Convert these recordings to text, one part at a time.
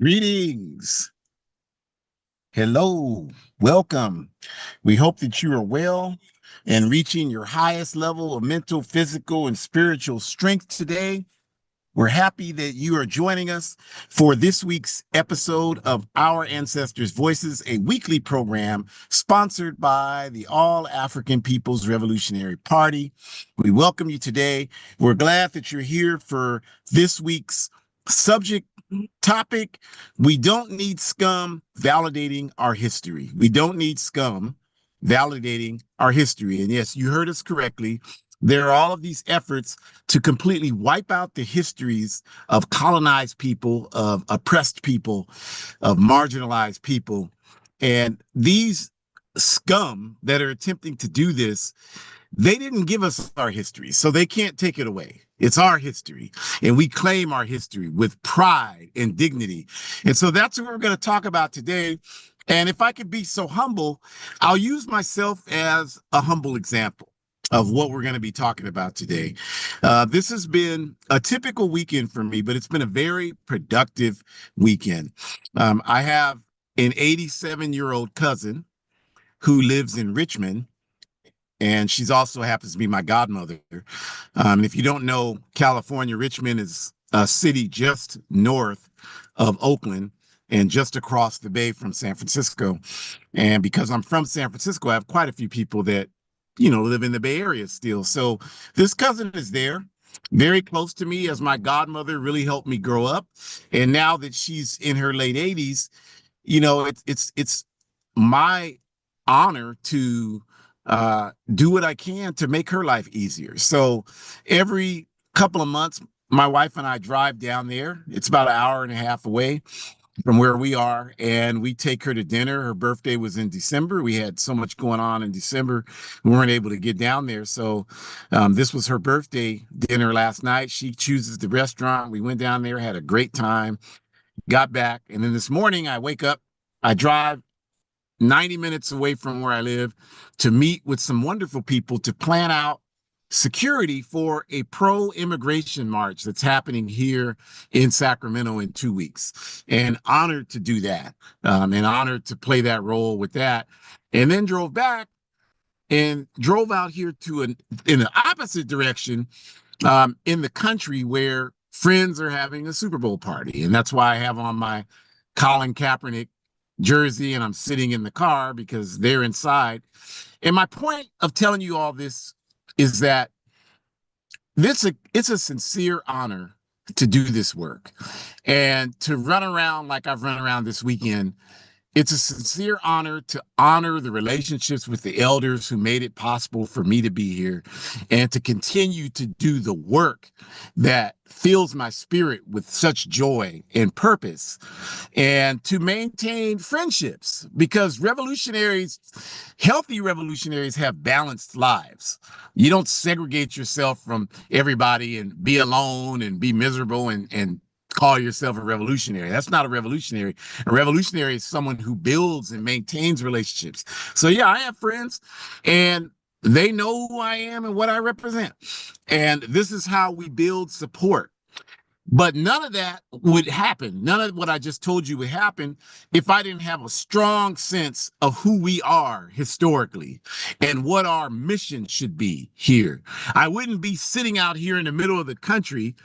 Greetings. Hello. Welcome. We hope that you are well and reaching your highest level of mental, physical, and spiritual strength today. We're happy that you are joining us for this week's episode of Our Ancestors' Voices, a weekly program sponsored by the All African People's Revolutionary Party. We welcome you today. We're glad that you're here for this week's subject topic. We don't need scum validating our history. We don't need scum validating our history. And yes, you heard us correctly. There are all of these efforts to completely wipe out the histories of colonized people, of oppressed people, of marginalized people. And these scum that are attempting to do this, they didn't give us our history, so they can't take it away. It's our history, and we claim our history with pride and dignity. And so that's what we're going to talk about today. And if I could be so humble, I'll use myself as a humble example of what we're going to be talking about today. This has been a typical weekend for me, but it's been a very productive weekend. I have an 87-year-old cousin who lives in Richmond, and she's also happens to be my godmother. If you don't know, California, Richmond is a city just north of Oakland and just across the bay from San Francisco. And because I'm from San Francisco, I have quite a few people that, live in the Bay Area still. So this cousin is there, very close to me, as my godmother really helped me grow up. And now that she's in her late 80s, it's my honor to do what I can to make her life easier. So every couple of months, my wife and I drive down there. It's about an hour and a half away from where we are, and we take her to dinner. Her birthday was in December. We had so much going on in December, we weren't able to get down there. So this was her birthday dinner last night. She chooses the restaurant. We went down there, had a great time, got back, and then this morning I wake up, I drive 90 minutes away from where I live to meet with some wonderful people to plan out security for a pro-immigration march that's happening here in Sacramento in 2 weeks. And honored to do that, and honored to play that role with that. And then drove back and drove out here in the opposite direction, in the country where friends are having a Super Bowl party. And that's why I have on my Colin Kaepernick jersey, and I'm sitting in the car because they're inside. And my point of telling you all this is that it's a sincere honor to do this work and to run around like I've run around this weekend. It's a sincere honor to honor the relationships with the elders who made it possible for me to be here and to continue to do the work that fills my spirit with such joy and purpose, and to maintain friendships, because healthy revolutionaries have balanced lives. You don't segregate yourself from everybody and be alone and be miserable and call yourself a revolutionary. That's not a revolutionary. A revolutionary is someone who builds and maintains relationships. So yeah, I have friends, and they know who I am and what I represent. And this is how we build support. But none of that would happen. None of what I just told you would happen if I didn't have a strong sense of who we are historically and what our mission should be here. I wouldn't be sitting out here in the middle of the country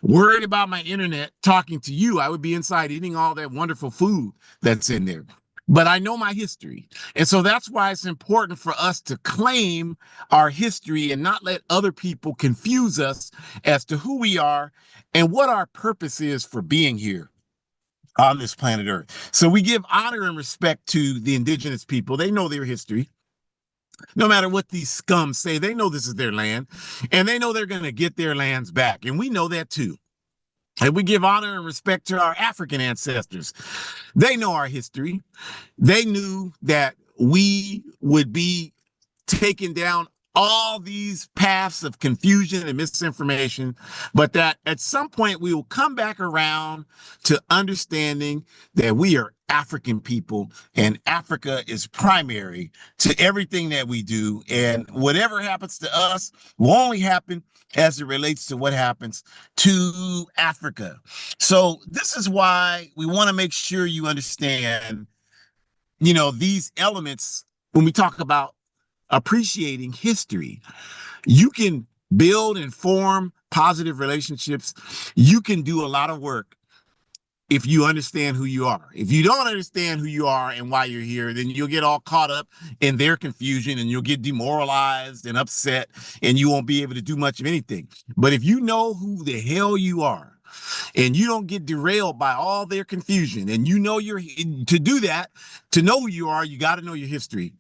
worried about my internet talking to you. I would be inside eating all that wonderful food that's in there. But I know my history. And so that's why it's important for us to claim our history and not let other people confuse us as to who we are and what our purpose is for being here on this planet Earth. So we give honor and respect to the indigenous people. They know their history. No matter what these scum say, they know this is their land, and they know they're going to get their lands back. And we know that too. And we give honor and respect to our African ancestors. They know our history. They knew that we would be taken down all these paths of confusion and misinformation, but that at some point we will come back around to understanding that we are African people and Africa is primary to everything that we do. And whatever happens to us will only happen as it relates to what happens to Africa. So this is why we want to make sure you understand, these elements when we talk about appreciating history. You can build and form positive relationships. You can do a lot of work if you understand who you are. If you don't understand who you are and why you're here, then you'll get all caught up in their confusion and you'll get demoralized and upset and you won't be able to do much of anything. But if you know who the hell you are, and you don't get derailed by all their confusion, and to do that, to know who you are, you got to know your history,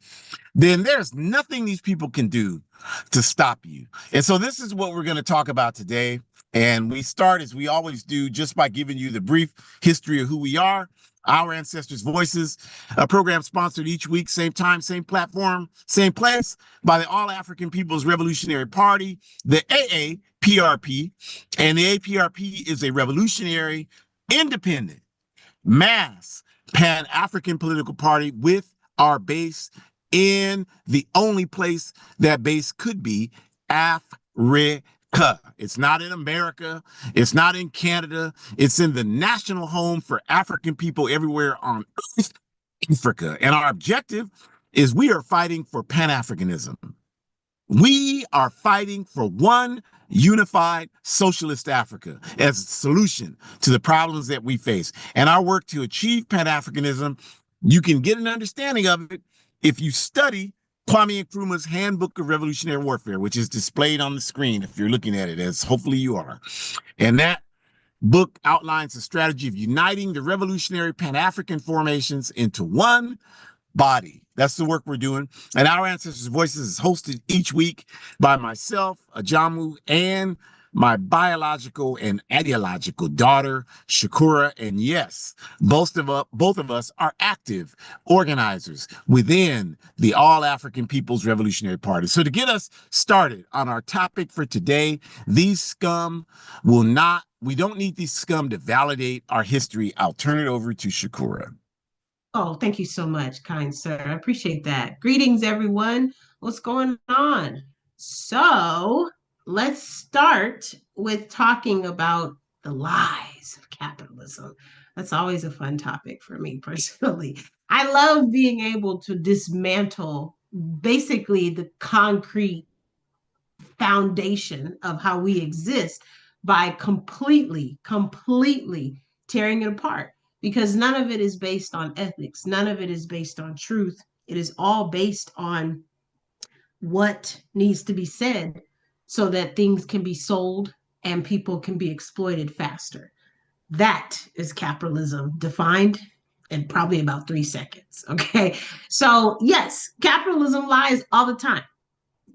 then there's nothing these people can do to stop you. And so this is what we're going to talk about today. And we start, as we always do, just by giving you the brief history of who we are, our ancestors' voices, a program sponsored each week, same time, same platform, same place, by the All African People's Revolutionary Party, the AAPRP. And the APRP is a revolutionary, independent, mass, Pan-African political party with our base in the only place that base could be, Africa. It's not in America. It's not in Canada. It's in the national home for African people everywhere on Earth, Africa. And our objective is we are fighting for Pan-Africanism. We are fighting for one unified socialist Africa as a solution to the problems that we face. And our work to achieve Pan-Africanism, you can get an understanding of it if you study Kwame Nkrumah's Handbook of Revolutionary Warfare, which is displayed on the screen if you're looking at it, as hopefully you are. And that book outlines the strategy of uniting the revolutionary Pan-African formations into one body. That's the work we're doing. And Our Ancestors' Voices is hosted each week by myself, Ajamu, and my biological and ideological daughter, Shakura. And yes, both of us are active organizers within the All African People's Revolutionary Party. So to get us started on our topic for today, we don't need these scum to validate our history. I'll turn it over to Shakura. Oh, thank you so much, kind sir. I appreciate that. Greetings, everyone. What's going on? So let's start with talking about the lies of capitalism. That's always a fun topic for me personally. I love being able to dismantle basically the concrete foundation of how we exist by completely tearing it apart, because none of it is based on ethics. None of it is based on truth. It is all based on what needs to be said so that things can be sold and people can be exploited faster. That is capitalism defined in probably about 3 seconds. Okay. So, yes, capitalism lies all the time.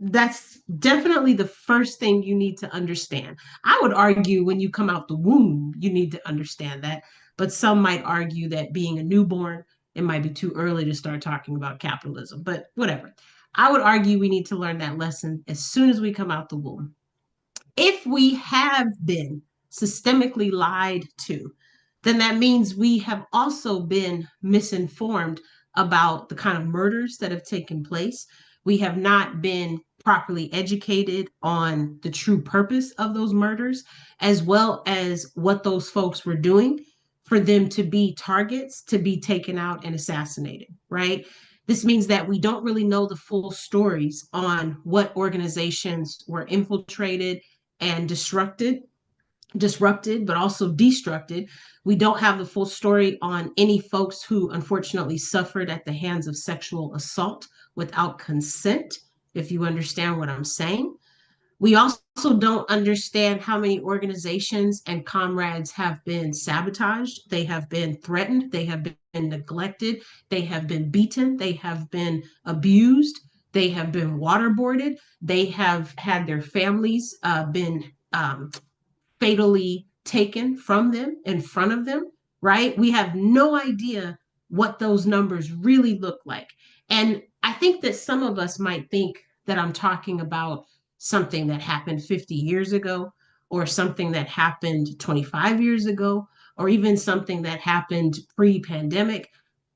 That's definitely the first thing you need to understand. I would argue when you come out the womb, you need to understand that. But some might argue that being a newborn, it might be too early to start talking about capitalism, but whatever. I would argue we need to learn that lesson as soon as we come out the womb. If we have been systemically lied to, then that means we have also been misinformed about the kind of murders that have taken place. We have not been properly educated on the true purpose of those murders, as well as what those folks were doing for them to be targets, to be taken out and assassinated, right? This means that we don't really know the full stories on what organizations were infiltrated and disrupted, but also destructed. We don't have the full story on any folks who unfortunately suffered at the hands of sexual assault without consent, if you understand what I'm saying. We also don't understand how many organizations and comrades have been sabotaged. They have been threatened. They have been neglected. They have been beaten. They have been abused. They have been waterboarded. They have had their families been fatally taken from them in front of them, right? We have no idea what those numbers really look like. And I think that some of us might think that I'm talking about something that happened 50 years ago, or something that happened 25 years ago, or even something that happened pre-pandemic.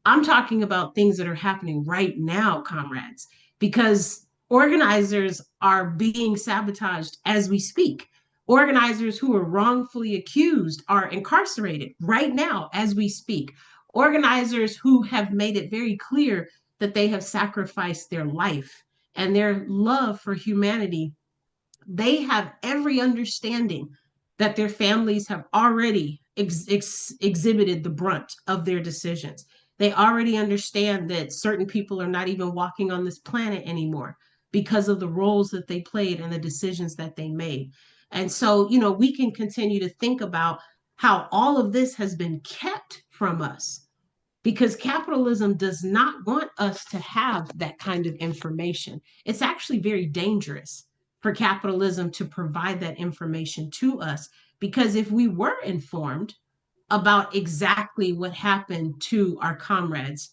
I'm talking about things that are happening right now, comrades, because organizers are being sabotaged as we speak. Organizers who are wrongfully accused are incarcerated right now as we speak. Organizers who have made it very clear that they have sacrificed their life and their love for humanity, they have every understanding that their families have already exhibited the brunt of their decisions. They already understand that certain people are not even walking on this planet anymore because of the roles that they played and the decisions that they made. And so, we can continue to think about how all of this has been kept from us, because capitalism does not want us to have that kind of information. It's actually very dangerous for capitalism to provide that information to us, because if we were informed about exactly what happened to our comrades,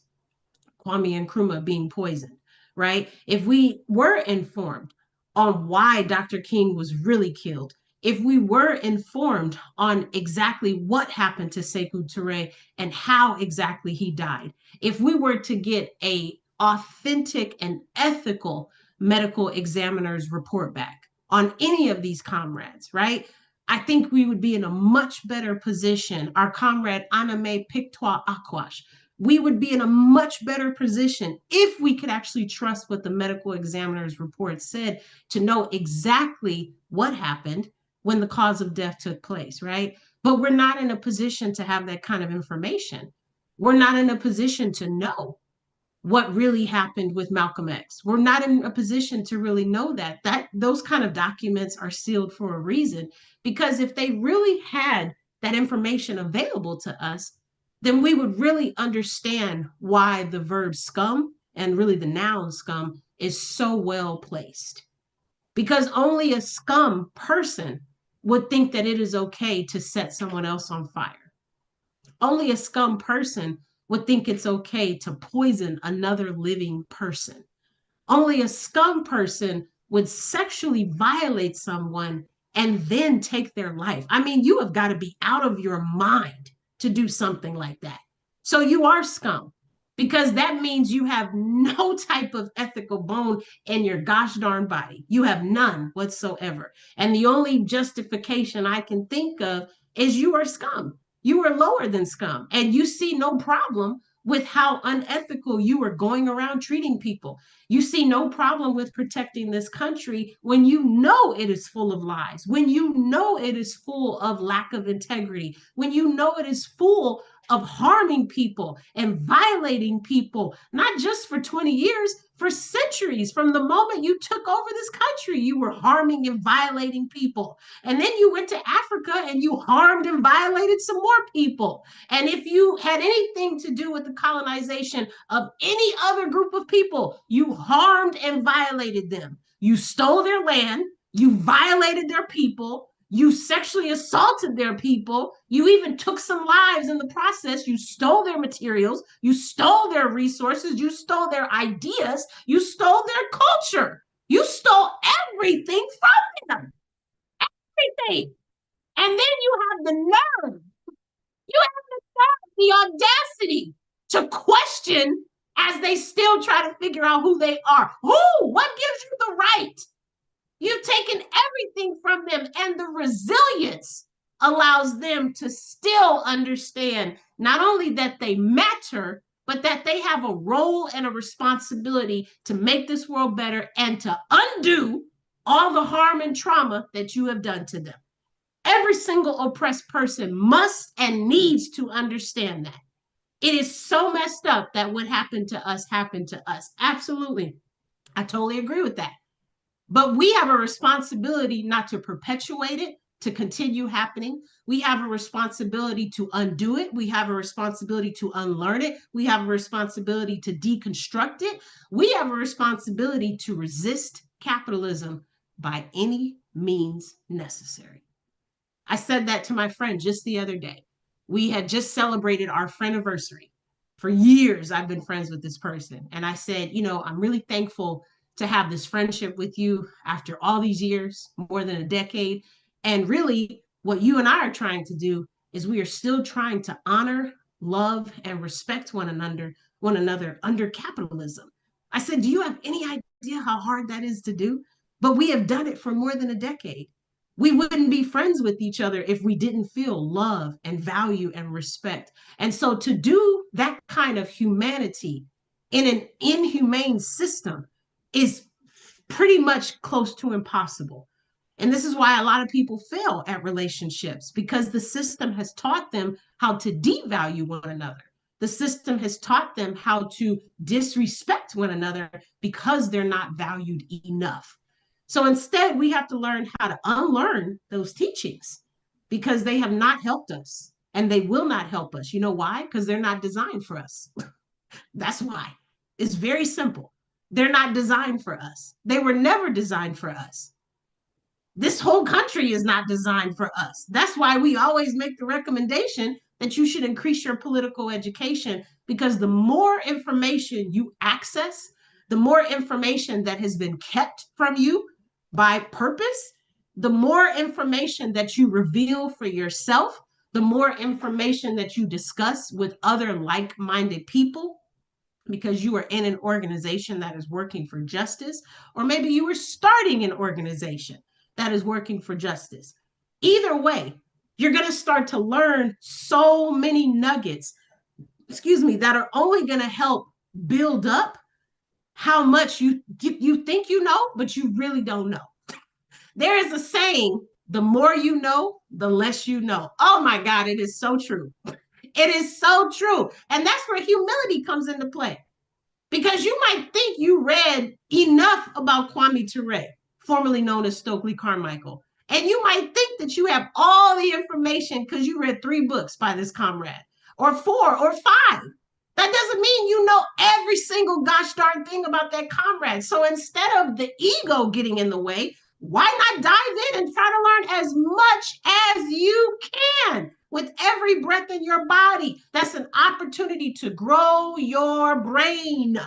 Kwame Nkrumah being poisoned, right? If we were informed on why Dr. King was really killed, if we were informed on exactly what happened to Sekou Touré and how exactly he died, if we were to get a authentic and ethical medical examiner's report back on any of these comrades, right? I think we would be in a much better position. Our comrade Aname Pictoire Akwash, we would be in a much better position if we could actually trust what the medical examiner's report said, to know exactly what happened when the cause of death took place, right? But we're not in a position to have that kind of information. We're not in a position to know what really happened with Malcolm X. We're not in a position to really know that those kind of documents are sealed for a reason, because if they really had that information available to us, then we would really understand why the verb scum, and really the noun scum, is so well placed. Because only a scum person would think that it is okay to set someone else on fire. Only a scum person would think it's okay to poison another living person. Only a scum person would sexually violate someone and then take their life. I mean, you have got to be out of your mind to do something like that. So you are scum, because that means you have no type of ethical bone in your gosh darn body. You have none whatsoever. And the only justification I can think of is you are scum. You are lower than scum. And you see no problem with how unethical you are going around treating people. You see no problem with protecting this country when you know it is full of lies, when you know it is full of lack of integrity, when you know it is full of harming people and violating people, not just for 20 years, for centuries. From the moment you took over this country, you were harming and violating people. And then you went to Africa and you harmed and violated some more people. And if you had anything to do with the colonization of any other group of people, you harmed and violated them. You stole their land, you violated their people, you sexually assaulted their people, you even took some lives in the process, you stole their materials, you stole their resources, you stole their ideas, you stole their culture, you stole everything from them. Everything. And then you have the nerve, you have the audacity to question as they still try to figure out who they are. Who? What gives you the right? You've taken everything from them, and the resilience allows them to still understand not only that they matter, but that they have a role and a responsibility to make this world better and to undo all the harm and trauma that you have done to them. Every single oppressed person must and needs to understand that. It is so messed up that what happened to us happened to us. Absolutely. I totally agree with that. But we have a responsibility not to perpetuate it, to continue happening. We have a responsibility to undo it. We have a responsibility to unlearn it. We have a responsibility to deconstruct it. We have a responsibility to resist capitalism by any means necessary. I said that to my friend just the other day. We had just celebrated our friendiversary. For years, I've been friends with this person. And I said, I'm really thankful to have this friendship with you after all these years, more than a decade. And really, what you and I are trying to do is we are still trying to honor, love, and respect one another under capitalism. I said, do you have any idea how hard that is to do? But we have done it for more than a decade. We wouldn't be friends with each other if we didn't feel love and value and respect. And so to do that kind of humanity in an inhumane system is pretty much close to impossible. And this is why a lot of people fail at relationships, because the system has taught them how to devalue one another. The system has taught them how to disrespect one another because they're not valued enough. So instead, we have to learn how to unlearn those teachings because they have not helped us and they will not help us. You know why? Because they're not designed for us. That's why. It's very simple. They're not designed for us. They were never designed for us. This whole country is not designed for us. That's why we always make the recommendation that you should increase your political education, because the more information you access, the more information that has been kept from you by purpose, the more information that you reveal for yourself, the more information that you discuss with other like-minded people, because you are in an organization that is working for justice, or maybe you are starting an organization that is working for justice. Either way, you're going to start to learn so many nuggets, that are only going to help build up how much you think you know, but you really don't know. There is a saying, the more you know, the less you know. Oh my God, it is so true. It is so true. And that's where humility comes into play. Because you might think you read enough about Kwame Ture, formerly known as Stokely Carmichael, and you might think that you have all the information because you read 3 books by this comrade, or 4 or 5. That doesn't mean you know every single gosh darn thing about that comrade. So instead of the ego getting in the way, why not dive in and try to learn as much as you can with every breath in your body? That's an opportunity to grow your brain.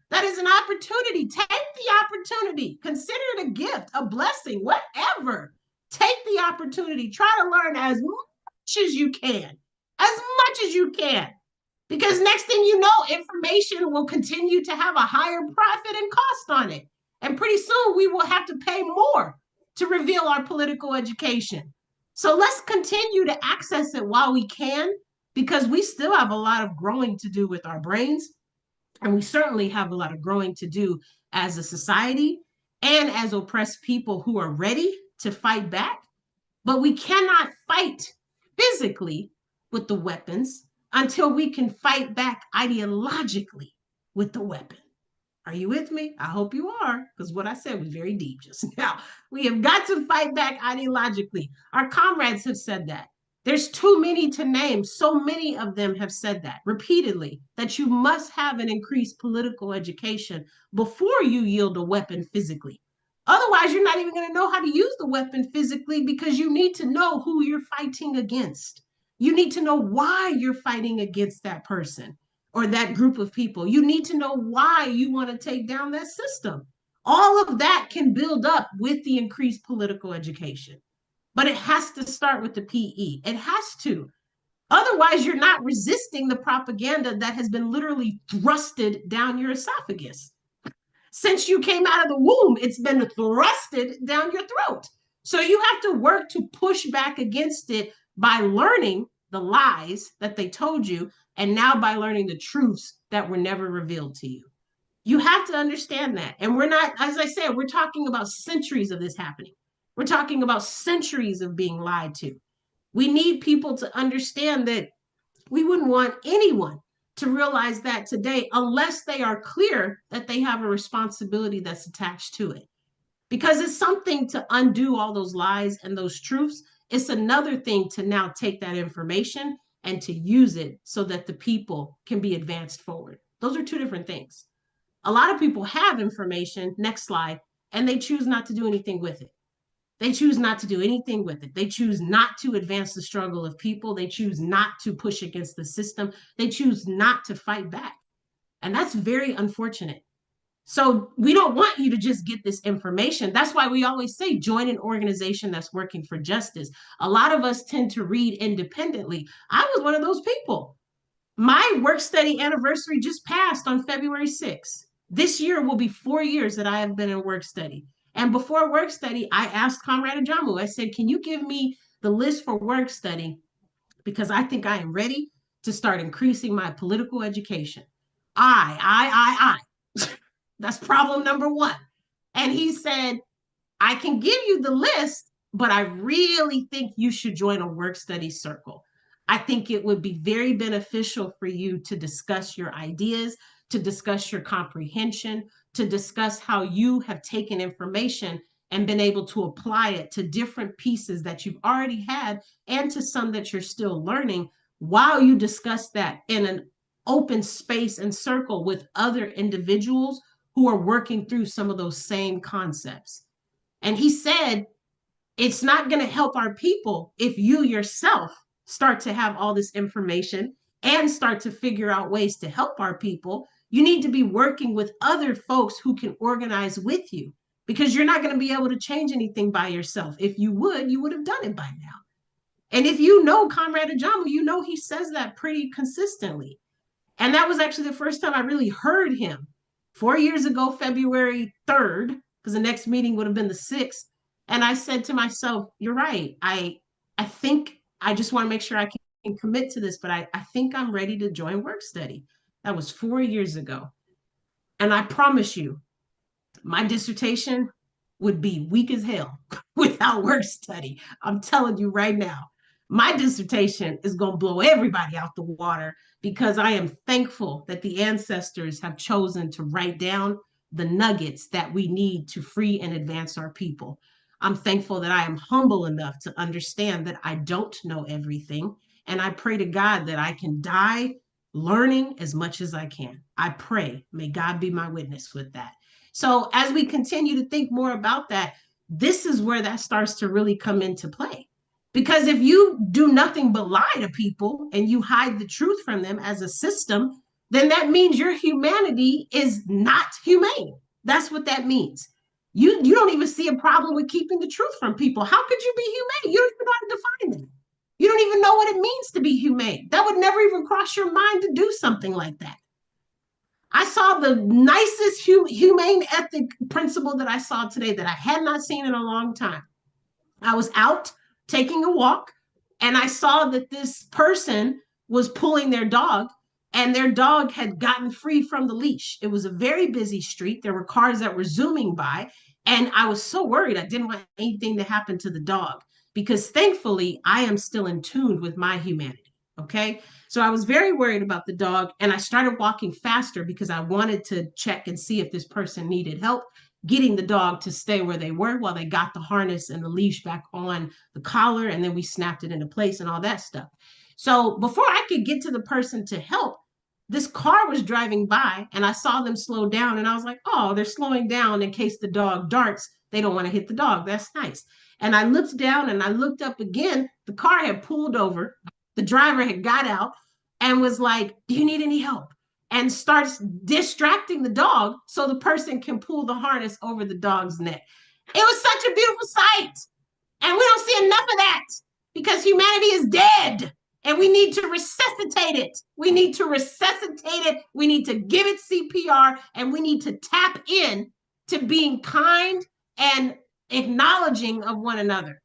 That is an opportunity. Take the opportunity. Consider it a gift, a blessing, whatever. Take the opportunity. Try to learn as much as you can. As much as you can. Because next thing you know, information will continue to have a higher profit and cost on it. And pretty soon we will have to pay more to reveal our political education. So let's continue to access it while we can, because we still have a lot of growing to do with our brains. And we certainly have a lot of growing to do as a society and as oppressed people who are ready to fight back. But we cannot fight physically with the weapons until we can fight back ideologically with the weapon. Are you with me? I hope you are, because what I said was very deep just now. We have got to fight back ideologically. Our comrades have said that. There's too many to name. So many of them have said that repeatedly, that you must have an increased political education before you yield a weapon physically. Otherwise, you're not even going to know how to use the weapon physically, because you need to know who you're fighting against. You need to know why you're fighting against that person or that group of people. You need to know why you want to take down that system. All of that can build up with the increased political education. But it has to start with the PE. It has to. Otherwise, you're not resisting the propaganda that has been literally thrusted down your esophagus. Since you came out of the womb, it's been thrusted down your throat. So you have to work to push back against it by learning the lies that they told you, and now by learning the truths that were never revealed to you. You have to understand that. And we're not, as I said, we're talking about centuries of this happening. We're talking about centuries of being lied to. We need people to understand that we wouldn't want anyone to realize that today unless they are clear that they have a responsibility that's attached to it. Because it's something to undo all those lies and those truths. It's another thing to now take that information and to use it so that the people can be advanced forward. Those are 2 different things. A lot of people have information, next slide, and they choose not to do anything with it. They choose not to do anything with it. They choose not to advance the struggle of people. They choose not to push against the system. They choose not to fight back. And that's very unfortunate. So we don't want you to just get this information. That's why we always say join an organization that's working for justice. A lot of us tend to read independently. I was one of those people. My work study anniversary just passed on February 6th. This year will be 4 years that I have been in work study. And before work study, I asked Comrade Ajamu, I said, can you give me the list for work study? Because I think I am ready to start increasing my political education. I. That's problem number one. And he said, I can give you the list, but I really think you should join a work study circle. I think it would be very beneficial for you to discuss your ideas, to discuss your comprehension, to discuss how you have taken information and been able to apply it to different pieces that you've already had and to some that you're still learning while you discuss that in an open space and circle with other individuals who are working through some of those same concepts. And he said, it's not going to help our people if you yourself start to have all this information and start to figure out ways to help our people. You need to be working with other folks who can organize with you because you're not going to be able to change anything by yourself. If you would have done it by now. And if you know Comrade Ajamu, you know he says that pretty consistently. And that was actually the first time I really heard him 4 years ago, February 3rd, because the next meeting would have been the 6th. And I said to myself, you're right. I think I just want to make sure I can commit to this, but I think I'm ready to join work study. That was 4 years ago. And I promise you, my dissertation would be weak as hell without work study. I'm telling you right now, my dissertation is going to blow everybody out the water because I am thankful that the ancestors have chosen to write down the nuggets that we need to free and advance our people. I'm thankful that I am humble enough to understand that I don't know everything. And I pray to God that I can die learning as much as I can. I pray, may God be my witness with that. So as we continue to think more about that, this is where that starts to really come into play. Because if you do nothing but lie to people and you hide the truth from them as a system, then that means your humanity is not humane. That's what that means. You don't even see a problem with keeping the truth from people. How could you be humane? You don't even know how to define that. You don't even know what it means to be humane. That would never even cross your mind to do something like that. I saw the nicest humane ethic principle that I saw today that I had not seen in a long time. I was out taking a walk and I saw that this person was pulling their dog and their dog had gotten free from the leash. It was a very busy street. There were cars that were zooming by. And I was so worried. I didn't want anything to happen to the dog because thankfully I am still in tune with my humanity. Okay. So I was very worried about the dog and I started walking faster because I wanted to check and see if this person needed help getting the dog to stay where they were while they got the harness and the leash back on the collar. And then we snapped it into place and all that stuff. So before I could get to the person to help, this car was driving by and I saw them slow down. And I was like, oh, they're slowing down in case the dog darts. They don't want to hit the dog. That's nice. And I looked down and I looked up again. The car had pulled over. The driver had got out and was like, do you need any help? And starts distracting the dog so the person can pull the harness over the dog's neck. It was such a beautiful sight. And we don't see enough of that because humanity is dead and we need to resuscitate it. We need to resuscitate it. We need to give it CPR and we need to tap in to being kind and acknowledging of one another.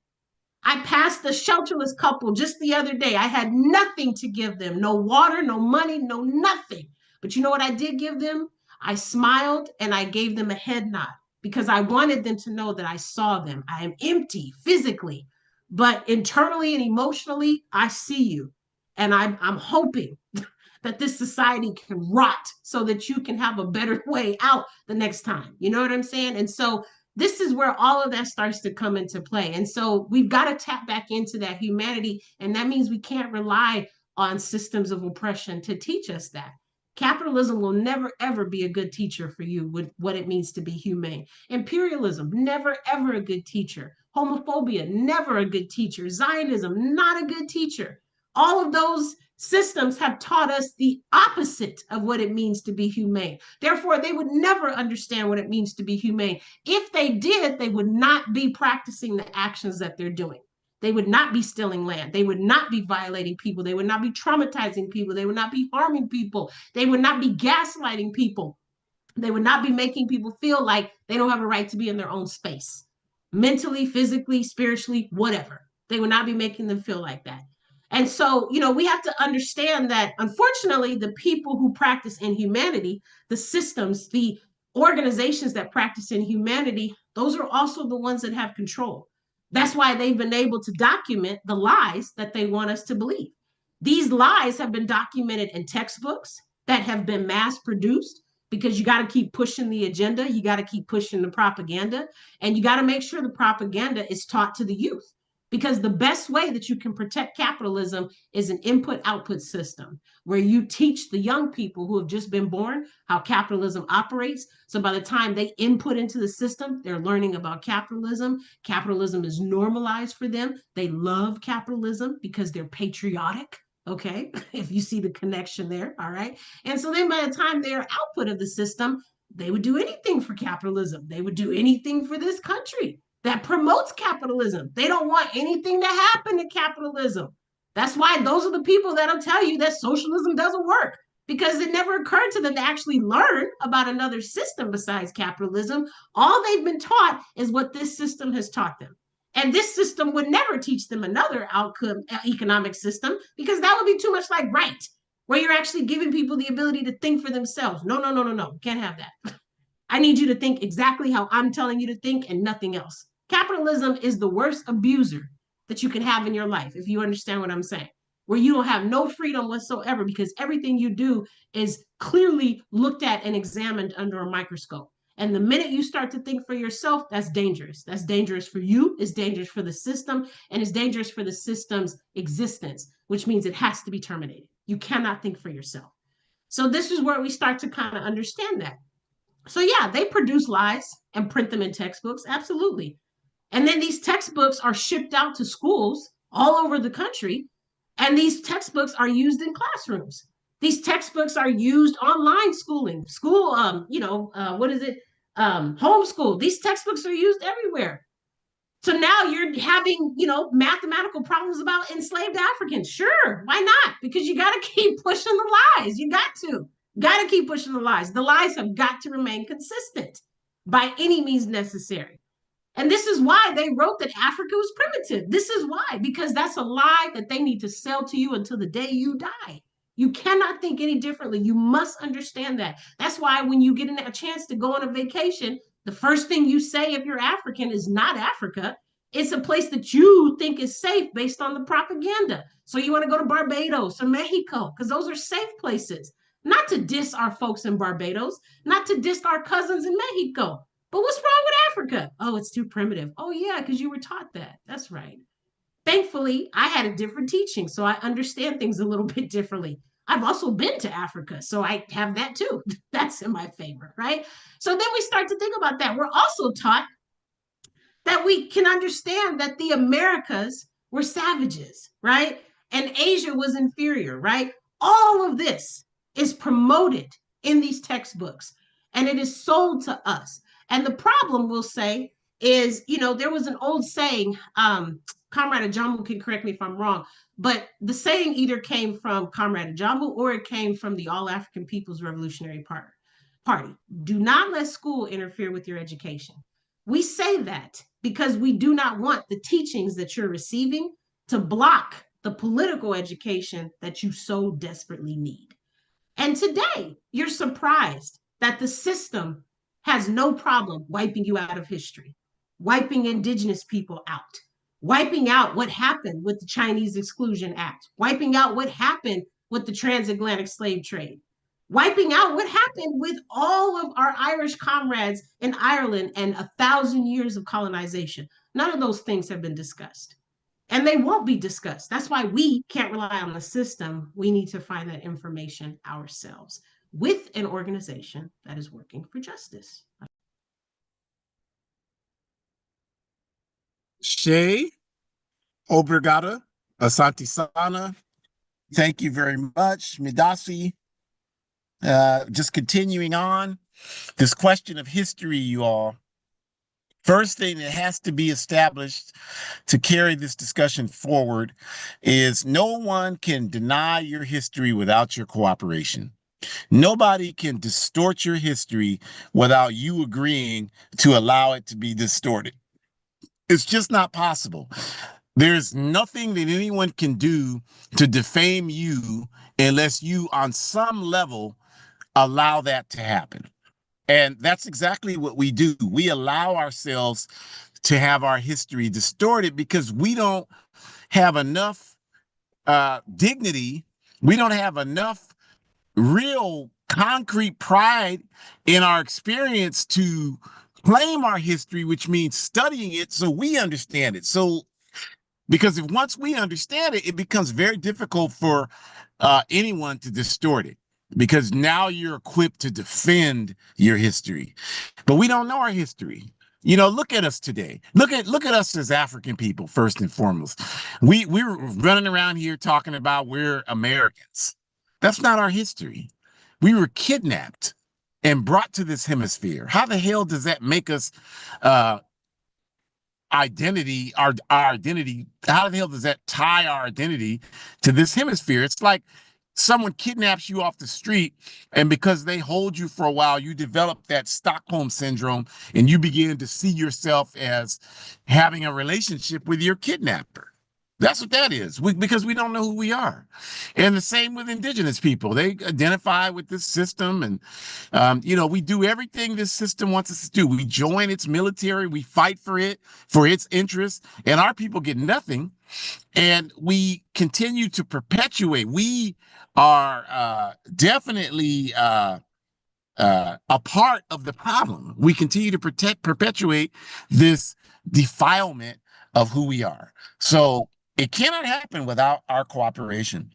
I passed the shelterless couple just the other day. I had nothing to give them, no water, no money, no nothing. But you know what I did give them? I smiled and I gave them a head nod because I wanted them to know that I saw them. I am empty physically, but internally and emotionally, I see you. And I'm hoping that this society can rot so that you can have a better way out the next time. You know what I'm saying? And so this is where all of that starts to come into play. And so we've got to tap back into that humanity. And that means we can't rely on systems of oppression to teach us that. Capitalism will never, ever be a good teacher for you with what it means to be humane. Imperialism, never, ever a good teacher. Homophobia, never a good teacher. Zionism, not a good teacher. All of those systems have taught us the opposite of what it means to be humane. Therefore, they would never understand what it means to be humane. If they did, they would not be practicing the actions that they're doing. They would not be stealing land. They would not be violating people. They would not be traumatizing people. They would not be harming people. They would not be gaslighting people. They would not be making people feel like they don't have a right to be in their own space, mentally, physically, spiritually, whatever. They would not be making them feel like that. And so, we have to understand that, unfortunately, the people who practice inhumanity, the systems, the organizations that practice inhumanity, those are also the ones that have control. That's why they've been able to document the lies that they want us to believe. These lies have been documented in textbooks that have been mass produced, because you got to keep pushing the agenda. You got to keep pushing the propaganda, and you got to make sure the propaganda is taught to the youth. Because the best way that you can protect capitalism is an input-output system where you teach the young people who have just been born how capitalism operates. So by the time they input into the system, they're learning about capitalism. Capitalism is normalized for them. They love capitalism because they're patriotic. Okay, if you see the connection there, all right. And so then by the time they're output of the system, they would do anything for capitalism. They would do anything for this country that promotes capitalism. They don't want anything to happen to capitalism. That's why those are the people that'll tell you that socialism doesn't work, because it never occurred to them to actually learn about another system besides capitalism. All they've been taught is what this system has taught them. And this system would never teach them another outcome economic system, because that would be too much like right, where you're actually giving people the ability to think for themselves. No, no, no, no, no. Can't have that. I need you to think exactly how I'm telling you to think and nothing else. Capitalism is the worst abuser that you can have in your life, if you understand what I'm saying, where you don't have no freedom whatsoever, because everything you do is clearly looked at and examined under a microscope. And the minute you start to think for yourself, that's dangerous. That's dangerous for you, it's dangerous for the system, and it's dangerous for the system's existence, which means it has to be terminated. You cannot think for yourself. So this is where we start to kind of understand that. So yeah, they produce lies and print them in textbooks, absolutely. And then these textbooks are shipped out to schools all over the country, and these textbooks are used in classrooms. These textbooks are used online schooling, what is it? Homeschool. These textbooks are used everywhere. So now you're having, mathematical problems about enslaved Africans. Sure, why not? Because you got to keep pushing the lies. You got to keep pushing the lies. The lies have got to remain consistent by any means necessary. And this is why they wrote that Africa was primitive. This is why, because that's a lie that they need to sell to you until the day you die. You cannot think any differently. You must understand that. That's why when you get a chance to go on a vacation, the first thing you say if you're African is not Africa. It's a place that you think is safe based on the propaganda. So you want to go to Barbados or Mexico because those are safe places. Not to diss our folks in Barbados, not to diss our cousins in Mexico. But what's wrong with Africa? Oh, it's too primitive. Oh, yeah, because you were taught that. That's right. Thankfully, I had a different teaching, so I understand things a little bit differently. I've also been to Africa, so I have that too. That's in my favor, right? So then we start to think about that. We're also taught that we can understand that the Americas were savages, right? And Asia was inferior, right? All of this is promoted in these textbooks, and it is sold to us. And the problem, we'll say, is, there was an old saying, Comrade Ajamu can correct me if I'm wrong, but the saying either came from Comrade Ajamu or it came from the All African People's Revolutionary Party. Do not let school interfere with your education. We say that because we do not want the teachings that you're receiving to block the political education that you so desperately need. And today, you're surprised that the system has no problem wiping you out of history, wiping indigenous people out, wiping out what happened with the Chinese Exclusion Act, wiping out what happened with the transatlantic slave trade, wiping out what happened with all of our Irish comrades in Ireland and 1,000 years of colonization. None of those things have been discussed. And they won't be discussed. That's why we can't rely on the system. We need to find that information ourselves with an organization that is working for justice. Shay, obrigada, asante sana, Thank you very much, Midasi. Just continuing on this question of history, you all. First thing that has to be established to carry this discussion forward is no one can deny your history without your cooperation. Nobody can distort your history without you agreeing to allow it to be distorted. It's just not possible. There's nothing that anyone can do to defame you unless you, on some level, allow that to happen. And that's exactly what we do. We allow ourselves to have our history distorted because we don't have enough dignity. We don't have enough real concrete pride in our experience to claim our history, which means studying it so we understand it. So, because if once we understand it, it becomes very difficult for anyone to distort it because now you're equipped to defend your history. But we don't know our history. You know, look at us today. Look at us as African people, first and foremost. We're running around here talking about we're Americans. That's not our history. We were kidnapped and brought to this hemisphere. How the hell does that make us uh, identity, our identity? How the hell does that tie our identity to this hemisphere? It's like someone kidnaps you off the street, and because they hold you for a while, you develop that Stockholm syndrome and you begin to see yourself as having a relationship with your kidnapper. That's what that is, because we don't know who we are. And the same with indigenous people. They identify with this system. And, we do everything this system wants us to do. We join its military. We fight for it, for its interests. And our people get nothing. And we continue to perpetuate. We are definitely a part of the problem. We continue to perpetuate this defilement of who we are. So it cannot happen without our cooperation.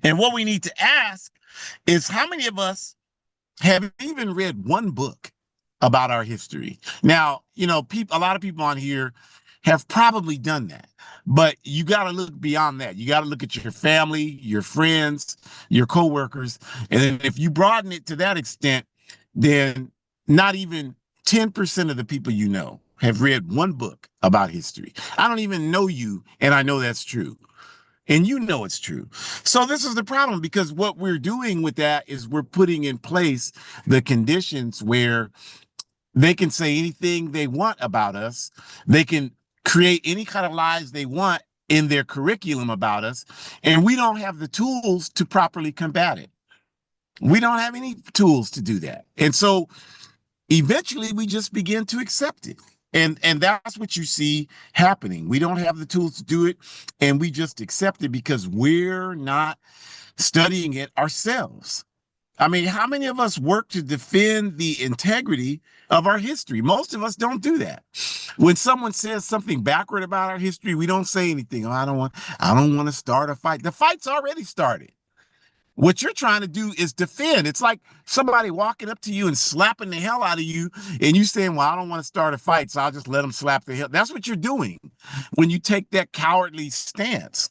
And what we need to ask is how many of us have even read one book about our history? Now, a lot of people on here have probably done that, but you got to look beyond that. You got to look at your family, your friends, your coworkers. And then if you broaden it to that extent, then not even 10% of the people you know have read one book about history. I don't even know you, and I know that's true. And you know it's true. So this is the problem, because what we're doing with that is we're putting in place the conditions where they can say anything they want about us. They can create any kind of lies they want in their curriculum about us. And we don't have the tools to properly combat it. We don't have any tools to do that. And so eventually we just begin to accept it. And that's what you see happening. We don't have the tools to do it, and we just accept it because we're not studying it ourselves. I mean, how many of us work to defend the integrity of our history? Most of us don't do that. When someone says something backward about our history, we don't say anything. Oh, I don't want to start a fight. The fight's already started. What you're trying to do is defend. It's like somebody walking up to you and slapping the hell out of you, and you saying, well, I don't want to start a fight, so I'll just let them slap the hell. That's what you're doing when you take that cowardly stance.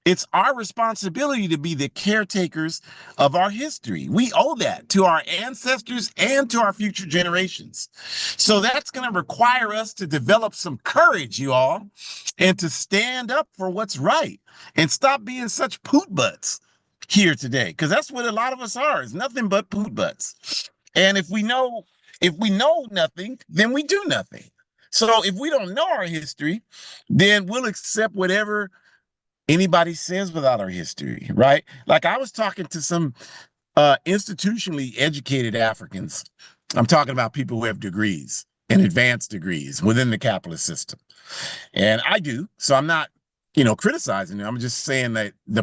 It's our responsibility to be the caretakers of our history. We owe that to our ancestors and to our future generations. So that's going to require us to develop some courage, you all, and to stand up for what's right and stop being such poot butts here today, because that's what a lot of us are. It's nothing but poot butts. And if we know nothing, then we do nothing. So if we don't know our history, then we'll accept whatever anybody says without our history, right? Like I was talking to some institutionally educated Africans. I'm talking about people who have degrees and advanced degrees within the capitalist system. And I do. So I'm not, criticizing them. I'm just saying that the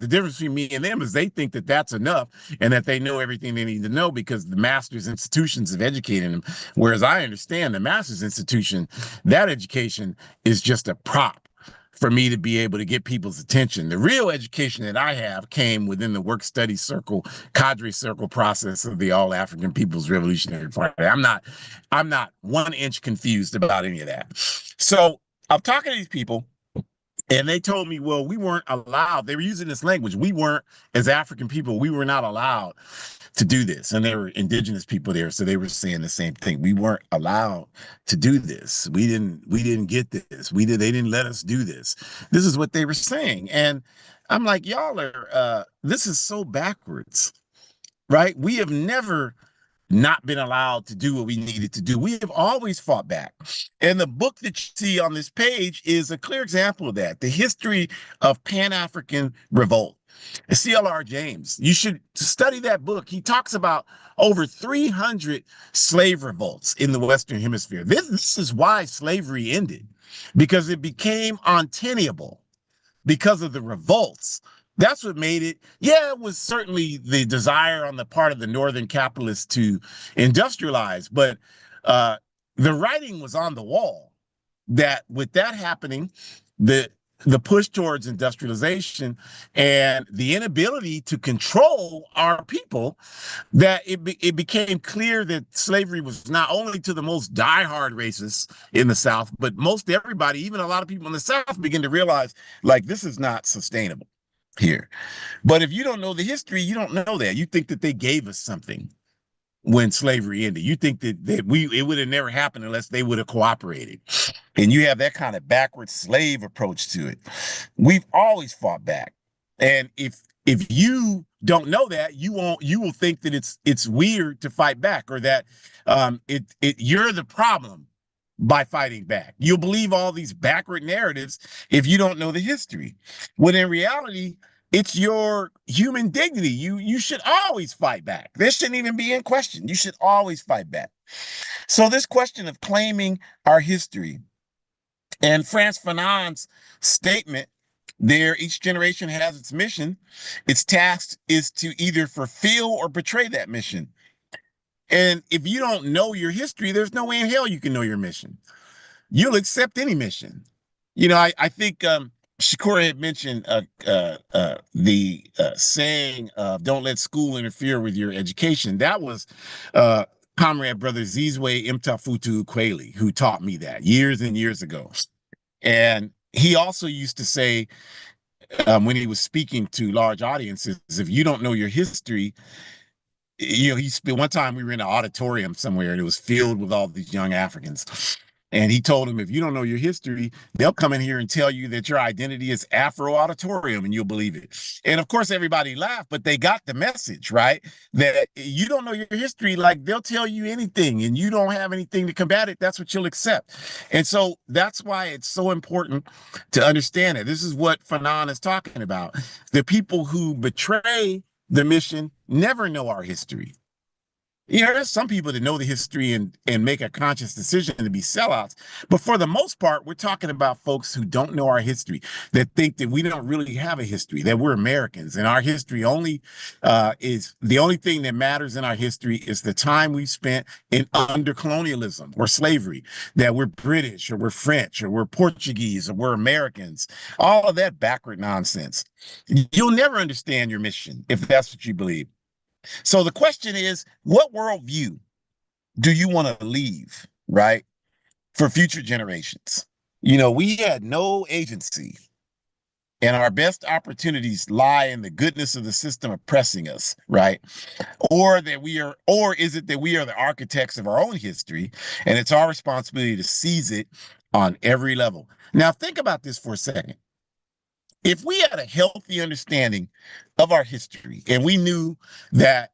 difference between me and them is they think that that's enough and that they know everything they need to know because the master's institutions have educated them. Whereas I understand the master's institution, that education is just a prop for me to be able to get people's attention. The real education that I have came within the work study circle, cadre circle process of the All African People's Revolutionary Party. I'm not 1 inch confused about any of that. So I'm talking to these people, And they told me, well, we weren't allowed. They were using this language. We weren't, as African people, we were not allowed to do this. And there were indigenous people there. So they were saying the same thing. We weren't allowed to do this. We didn't get this. They didn't let us do this. This is what they were saying. And I'm like, y'all are, this is so backwards, right? We have never not been allowed to do what we needed to do. We have always fought back. And the book that you see on this page is a clear example of that. The History of Pan-African Revolt. C.L.R. James. You should study that book. He talks about over 300 slave revolts in the Western Hemisphere. This is why slavery ended, because it became untenable because of the revolts. That's what made it. Yeah, it was certainly the desire on the part of the Northern capitalists to industrialize, but the writing was on the wall that with that happening, the push towards industrialization and the inability to control our people, that it became clear that slavery was not only to the most diehard racists in the South, but most everybody, even a lot of people in the South, begin to realize, like, this is not sustainable here. But if you don't know the history, you don't know that. You think that they gave us something when slavery ended. You think that it would have never happened unless they would have cooperated. And you have that kind of backward slave approach to it. We've always fought back. And if you don't know that, you will think that it's weird to fight back, or that you're the problem by fighting back. You'll believe all these backward narratives if you don't know the history. When in reality, it's your human dignity. You should always fight back. This shouldn't even be in question. You should always fight back. So this question of claiming our history, and Frantz Fanon's statement there, each generation has its mission. Its task is to either fulfill or betray that mission. And if you don't know your history, there's no way in hell you can know your mission. You'll accept any mission. I think Shakur had mentioned the saying of "Don't let school interfere with your education." That was Comrade Brother Zizwe Mtafutu Kweli, who taught me that years and years ago. And he also used to say, when he was speaking to large audiences, if you don't know your history, one time we were in an auditorium somewhere and it was filled with all these young Africans. And he told them, if you don't know your history, they'll come in here and tell you that your identity is Afro Auditorium and you'll believe it. And of course, everybody laughed, but they got the message, right? That you don't know your history, like they'll tell you anything and you don't have anything to combat it. That's what you'll accept. And so that's why it's so important to understand it. This is what Fanon is talking about. The people who betray the mission never know our history. There's some people that know the history and make a conscious decision to be sellouts. But for the most part, we're talking about folks who don't know our history, that think that we don't really have a history, that we're Americans. And our history only is the only thing that matters in our history is the time we spent under colonialism or slavery, that we're British or we're French or we're Portuguese or we're Americans. All of that backward nonsense. You'll never understand your mission if that's what you believe. So the question is, what worldview do you want to leave, right, for future generations? We had no agency, and our best opportunities lie in the goodness of the system oppressing us, right? Or is it that we are the architects of our own history, and it's our responsibility to seize it on every level? Now, think about this for a second. If we had a healthy understanding of our history and we knew that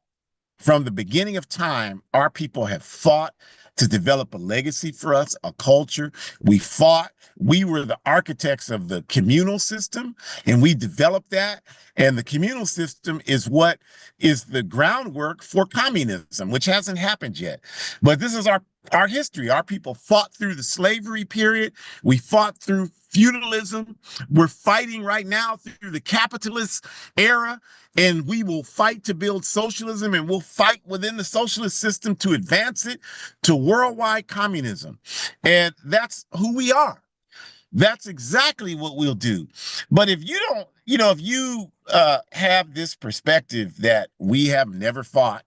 from the beginning of time, our people have fought to develop a legacy for us, a culture. We were the architects of the communal system, and we developed that. And the communal system is what is the groundwork for communism, which hasn't happened yet. But this is our history. Our people fought through the slavery period. We fought through feudalism. We're fighting right now through the capitalist era, and we will fight to build socialism, and we'll fight within the socialist system to advance it to worldwide communism. And that's who we are. That's exactly what we'll do. But if you don't, if you have this perspective that we have never fought,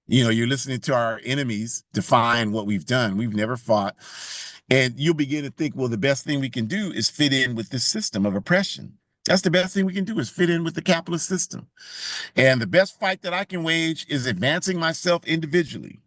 You're listening to our enemies define what we've done. We've never fought. And you'll begin to think, well, the best thing we can do is fit in with this system of oppression. That's the best thing we can do is fit in with the capitalist system. And the best fight that I can wage is advancing myself individually.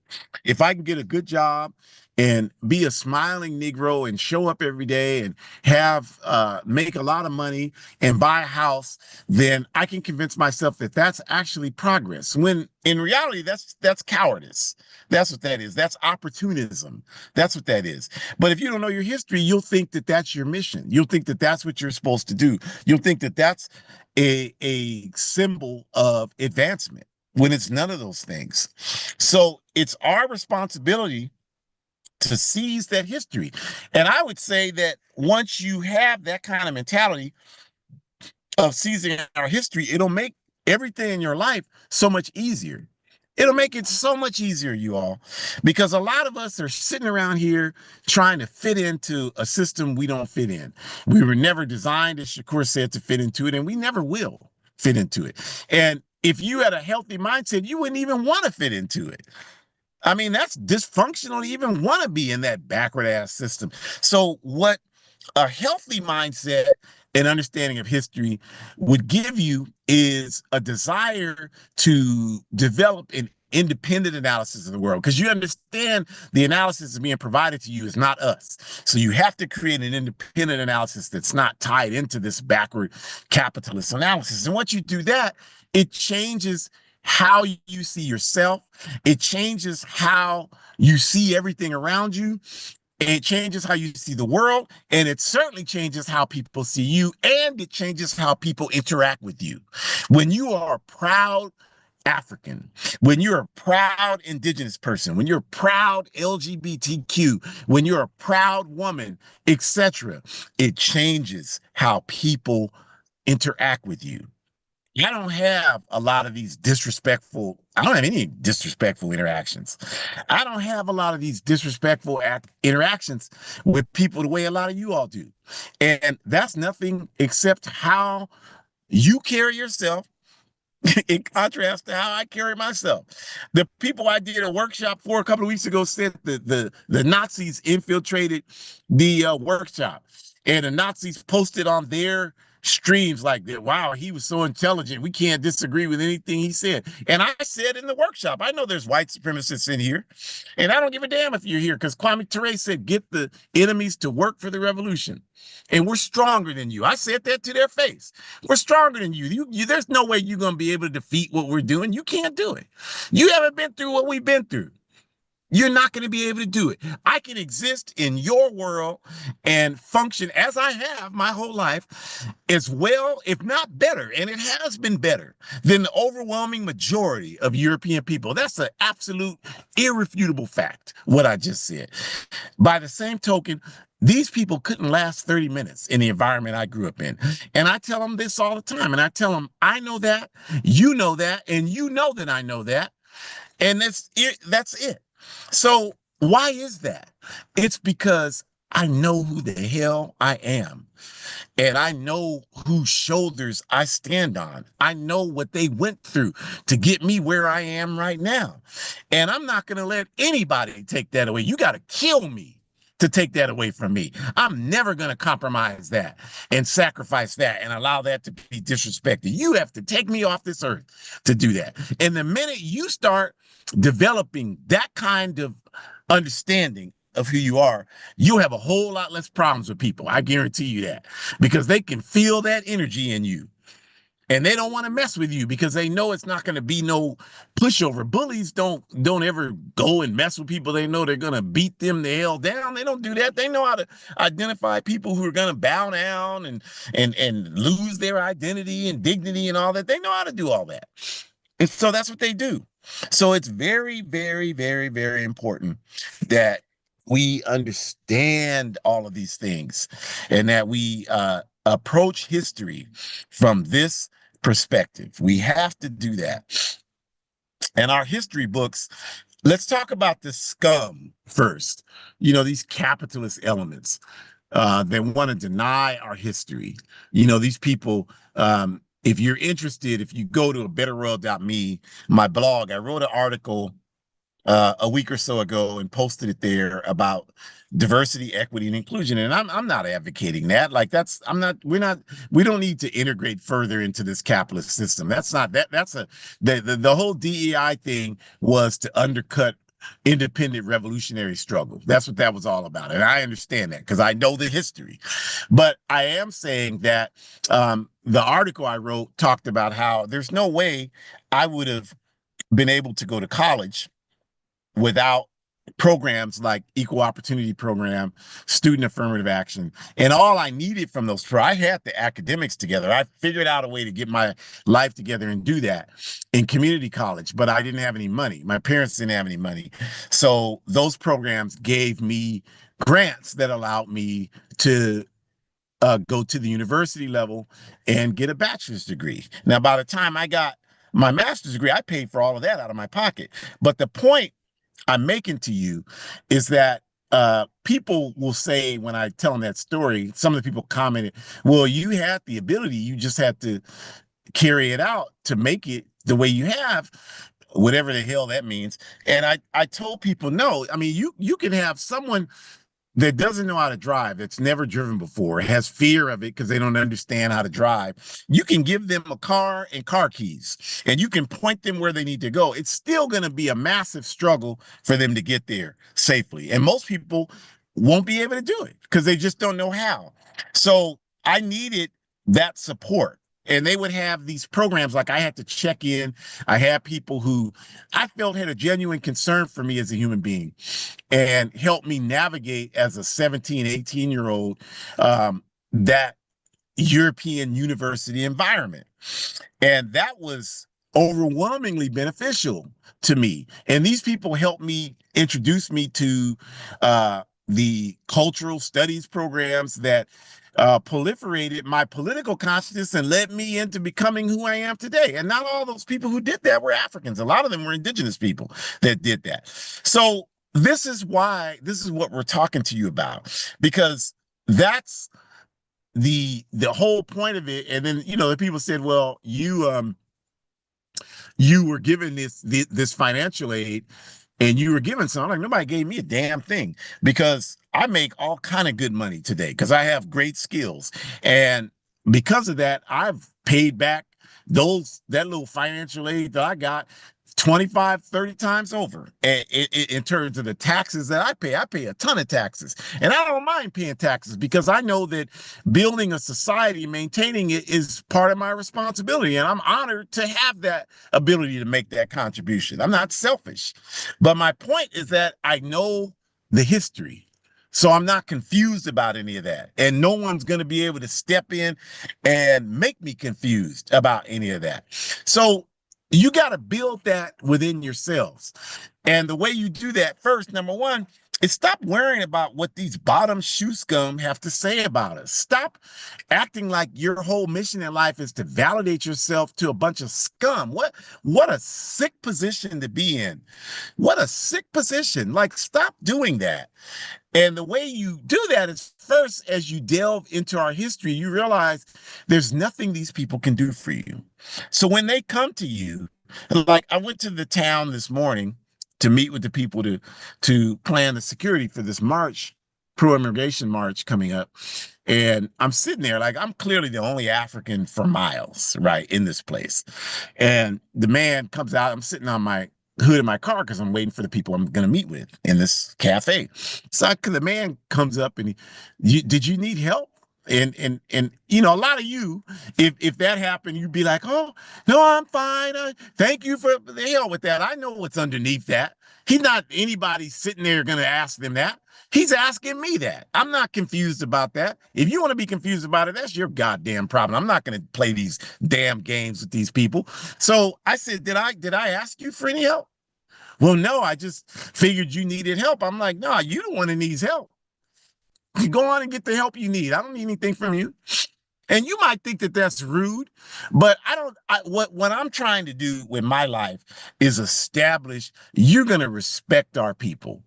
If I can get a good job and be a smiling Negro and show up every day and have make a lot of money and buy a house, then I can convince myself that that's actually progress. When in reality, that's cowardice. That's what that is. That's opportunism. That's what that is. But if you don't know your history, you'll think that that's your mission. You'll think that that's what you're supposed to do. You'll think that that's a symbol of advancement when it's none of those things. So it's our responsibility to seize that history. And I would say that once you have that kind of mentality of seizing our history, it'll make everything in your life so much easier. It'll make it so much easier, you all, because a lot of us are sitting around here trying to fit into a system we don't fit in. We were never designed, as Shakur said, to fit into it, and we never will fit into it. And if you had a healthy mindset, you wouldn't even want to fit into it. I mean, that's dysfunctional to even want to be in that backward ass system. So what a healthy mindset and understanding of history would give you is a desire to develop an independent analysis of the world, because you understand the analysis is being provided to you is not us. So you have to create an independent analysis that's not tied into this backward capitalist analysis. And once you do that, it changes how you see yourself. It changes how you see everything around you. It changes how you see the world, and it certainly changes how people see you, and it changes how people interact with you. When you are a proud African, when you're a proud indigenous person, when you're a proud LGBTQ, when you're a proud woman, etc., it changes how people interact with you. I don't have a lot of these I don't have any disrespectful interactions. I don't have a lot of these disrespectful interactions with people the way a lot of you all do. And that's nothing except how you carry yourself in contrast to how I carry myself. The people I did a workshop for a couple of weeks ago said that the Nazis infiltrated the workshop, and the Nazis posted on their streams like that, wow, he was so intelligent, we can't disagree with anything he said. And I said in the workshop, I know there's white supremacists in here, and I don't give a damn if you're here, because Kwame Ture said, get the enemies to work for the revolution. And we're stronger than you. I said that to their face. We're stronger than you. There's no way you're going to be able to defeat what we're doing. You can't do it. You haven't been through what we've been through. You're not going to be able to do it. I can exist in your world and function as I have my whole life as well, if not better. And it has been better than the overwhelming majority of European people. That's an absolute irrefutable fact, what I just said. By the same token, these people couldn't last 30 minutes in the environment I grew up in. And I tell them this all the time. And I tell them, I know that, you know that, and you know that I know that. And that's it. That's it. So why is that? It's because I know who the hell I am. And I know whose shoulders I stand on. I know what they went through to get me where I am right now. And I'm not going to let anybody take that away. You got to kill me to take that away from me. I'm never going to compromise that and sacrifice that and allow that to be disrespected. You have to take me off this earth to do that. And the minute you start developing that kind of understanding of who you are, you'll have a whole lot less problems with people. I guarantee you that, because they can feel that energy in you. And they don't want to mess with you because they know it's not going to be no pushover. Bullies don't ever go and mess with people. They know they're going to beat them the hell down. They don't do that. They know how to identify people who are going to bow down and lose their identity and dignity and all that. They know how to do all that. And so that's what they do. So it's very, very, very, very important that we understand all of these things and that we approach history from this perspective. We have to do that. And our history books, let's talk about the scum first. These capitalist elements that want to deny our history. These people, if you're interested, if you go to a betterworld.me, my blog, I wrote an article a week or so ago and posted it there about diversity, equity, and inclusion. And I'm not advocating that. Like that's I'm not we don't need to integrate further into this capitalist system. That's not that's a the whole DEI thing was to undercut independent revolutionary struggle. That's what that was all about. And I understand that because I know the history. But I am saying that the article I wrote talked about how there's no way I would have been able to go to college without programs like equal opportunity program, student affirmative action. And all I needed from those, I had the academics together. I figured out a way to get my life together and do that in community college, but I didn't have any money. My parents didn't have any money. So those programs gave me grants that allowed me to go to the university level and get a bachelor's degree. Now, by the time I got my master's degree, I paid for all of that out of my pocket. But the point I'm making to you is that people will say when I tell them that story, some of the people commented, well, you had the ability, you just had to carry it out to make it the way you have, whatever the hell that means. And I told people, no, I mean, you can have someone that doesn't know how to drive, that's never driven before, has fear of it because they don't understand how to drive. You can give them a car and car keys, and you can point them where they need to go. It's still going to be a massive struggle for them to get there safely. And most people won't be able to do it because they just don't know how. So I needed that support. And they would have these programs like I had to check in. I had people who I felt had a genuine concern for me as a human being and helped me navigate as a 17, 18-year-old that European university environment. And that was overwhelmingly beneficial to me. And these people helped me introduce me to the cultural studies programs that proliferated my political consciousness and led me into becoming who I am today. And not all those people who did that were Africans. A lot of them were indigenous people that did that. So this is what we're talking to you about, because that's the whole point of it. And then, the people said, well, you were given this financial aid and you were given some. I'm like, nobody gave me a damn thing, because I make all kind of good money today because I have great skills. And because of that, I've paid back that little financial aid that I got 25, 30 times over. And in terms of the taxes that I pay a ton of taxes. And I don't mind paying taxes because I know that building a society, maintaining it, is part of my responsibility. And I'm honored to have that ability to make that contribution. I'm not selfish. But my point is that I know the history. So I'm not confused about any of that. And no one's going to be able to step in and make me confused about any of that. So you got to build that within yourselves. And the way you do that, first, number one, is stop worrying about what these bottom shoe scum have to say about us. Stop acting like your whole mission in life is to validate yourself to a bunch of scum. What a sick position to be in. What a sick position. Like, stop doing that. And the way you do that is, first, as you delve into our history, you realize there's nothing these people can do for you. So when they come to you, like I went to the town this morning to meet with the people to plan the security for this march, pro-immigration march coming up. And I'm sitting there like I'm clearly the only African for miles, right, in this place. And the man comes out, I'm sitting on my hood of my car because I'm waiting for the people I'm going to meet with in this cafe. So the man comes up and did you need help? And a lot of you, if that happened, you'd be like, oh, no, I'm fine. Thank you for the hell with that. I know what's underneath that. He's not anybody sitting there going to ask them that. He's asking me that. I'm not confused about that. If you want to be confused about it, that's your goddamn problem. I'm not going to play these damn games with these people. So I said, did I ask you for any help? Well, no, I just figured you needed help. I'm like, no, you the one that needs help. You go on and get the help you need. I don't need anything from you. And you might think that that's rude, but what I'm trying to do with my life is establish you're going to respect our people.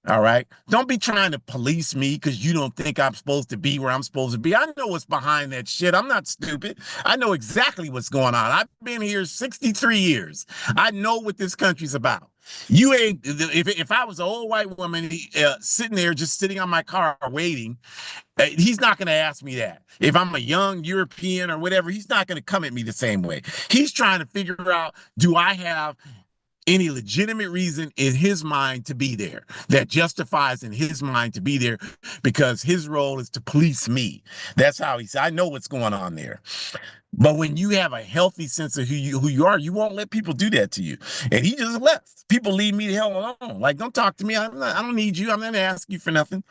All right. Don't be trying to police me because you don't think I'm supposed to be where I'm supposed to be. I know what's behind that shit. I'm not stupid. I know exactly what's going on. I've been here 63 years. I know what this country's about. You ain't, if I was an old white woman sitting there, just sitting on my car waiting, he's not going to ask me that. If I'm a young European or whatever, he's not going to come at me the same way. He's trying to figure out, do I have any legitimate reason in his mind to be there that justifies in his mind to be there, because his role is to police me. That's how he said, I know what's going on there. But when you have a healthy sense of who you are, you won't let people do that to you. And he just left. People leave me the hell alone. Like, don't talk to me. I don't need you. I'm not gonna ask you for nothing.